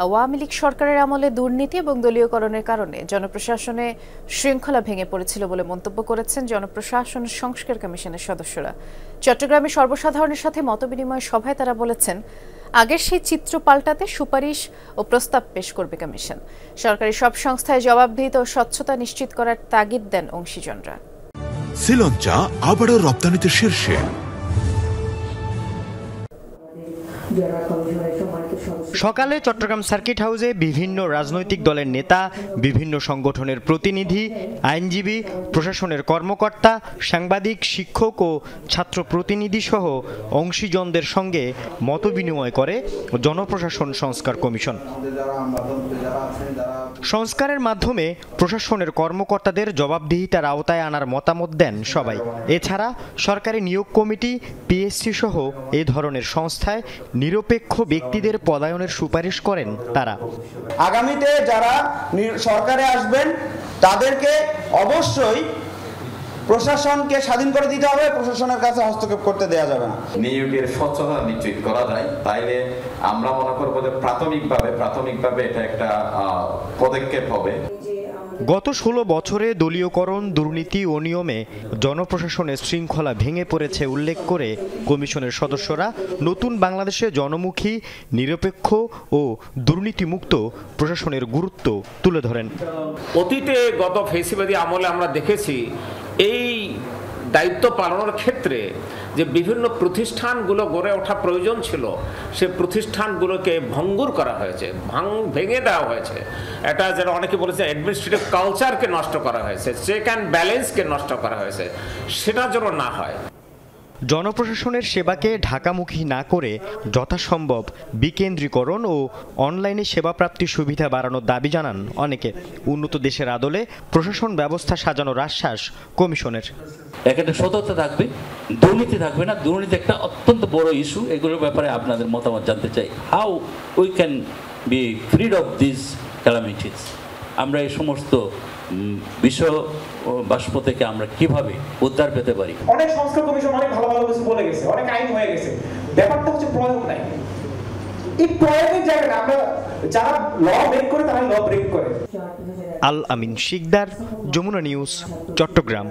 আওয়ামী লীগ সরকারের আমলে দুর্নীতি এবং দলীয়করণের কারণে জনপ্রশাসনে শৃঙ্খলা ভেঙে পড়েছিল বলে মন্তব্য করেছেন জনপ্রশাসন সংস্কার কমিশনের সদস্যরা। চট্টগ্রামে সর্বসাধারণের সাথে মতবিনিময় সভায় তারা বলেছেন, আগের সেই চিত্র পাল্টাতে সুপারিশ ও প্রস্তাব পেশ করবে কমিশন। সরকারি সব সংস্থায় জবাবদিহিতা ও স্বচ্ছতা নিশ্চিত করার তাগিদ দেন অংশীজনরা। শ্রীলঙ্কা আবারও রপ্তানিতে শীর্ষে। সকালে চট্টগ্রাম সার্কিট হাউসে বিভিন্ন রাজনৈতিক দলের নেতা, বিভিন্ন সংগঠনের প্রতিনিধি, আইনজীবী, প্রশাসনের কর্মকর্তা, সাংবাদিক, শিক্ষক ও ছাত্র প্রতিনিধি সহ অংশীজনদের সঙ্গে মতবিনিময় করে জনপ্রশাসন সংস্কার কমিশন। সংস্কারের মাধ্যমে প্রশাসনের কর্মকর্তাদের জবাবদিহিতার আওতায় আনার মতামত দেন সবাই। এছাড়া সরকারি নিয়োগ কমিটি, পিএসসি সহ এ ধরনের সংস্থায় নিরপেক্ষ ব্যক্তিদের পদায়নের সুপারিশ করেন তারা। আগামীতে যারা সরকারে আসবেন তাদেরকে অবশ্যই প্রশাসনকে স্বাধীন করে দিতে হবে, প্রশাসনের কাছে হস্তক্ষেপ করতে দেওয়া যাবে না। নিয়োগের স্বচ্ছতা নিশ্চিত করা যায়, তাইলে আমরা মনে করব যে প্রাথমিকভাবে এটা একটা পদক্ষেপ হবে। গত 16 বছরে দলীয়করণ, দুর্নীতি ও নিয়মে জনপ্রশাসনের শৃঙ্খলা ভেঙে পড়েছে উল্লেখ করে কমিশনের সদস্যরা নতুন বাংলাদেশে জনমুখী, নিরপেক্ষ ও দুর্নীতিমুক্ত প্রশাসনের গুরুত্ব তুলে ধরেন। অতীতে গত ফ্যাসিবাদী আমলে আমরা দেখেছি এই দায়িত্ব পালনের ক্ষেত্রে যে বিভিন্ন প্রতিষ্ঠানগুলো গড়ে ওঠা প্রয়োজন ছিল, সে প্রতিষ্ঠানগুলোকে ভঙ্গুর করা হয়েছে, ভেঙে দেওয়া হয়েছে। এটা যেটা অনেকে বলেছে অ্যাডমিনিস্ট্রেটিভ কালচারকে নষ্ট করা হয়েছে, চেক অ্যান্ড ব্যালেন্সকে নষ্ট করা হয়েছে, সেটা যেন না হয়। জনপ্রশাসনের সেবাকে ঢাকামুখী না করে যথাসম্ভব বিকেন্দ্রীকরণ ও অনলাইনে সেবা প্রাপ্তির সুবিধা বাড়ানোর দাবি জানান অনেকে। উন্নত দেশের আদলে প্রশাসন ব্যবস্থা সাজানোর আশ্বাস কমিশনের। এখানে সততা থাকবে, দুর্নীতি থাকবে না। দুর্নীতি একটা অত্যন্ত বড় ইস্যু, এগুলোর ব্যাপারে আপনাদের মতামত জানতে চাই। How we can be ফ্রিড of this calamities. আমরা এই সমস্ত বিষয় বাষ্প থেকে আমরা কিভাবে উদ্ধার পেতে পারি। অনেক সংস্কার কমিশন অনেক ভালো ভালো কিছু বলে গেছে, অনেক আইন হয়ে গেছে, ব্যাপারটা হচ্ছে প্রয়োগ নাই। এই প্রয়োগের জায়গায় আমরা যারা ল ব্রেক করে তারা ল ব্রেক করে। আল আমিন শিকদার, যমুনা নিউজ, চট্টগ্রাম।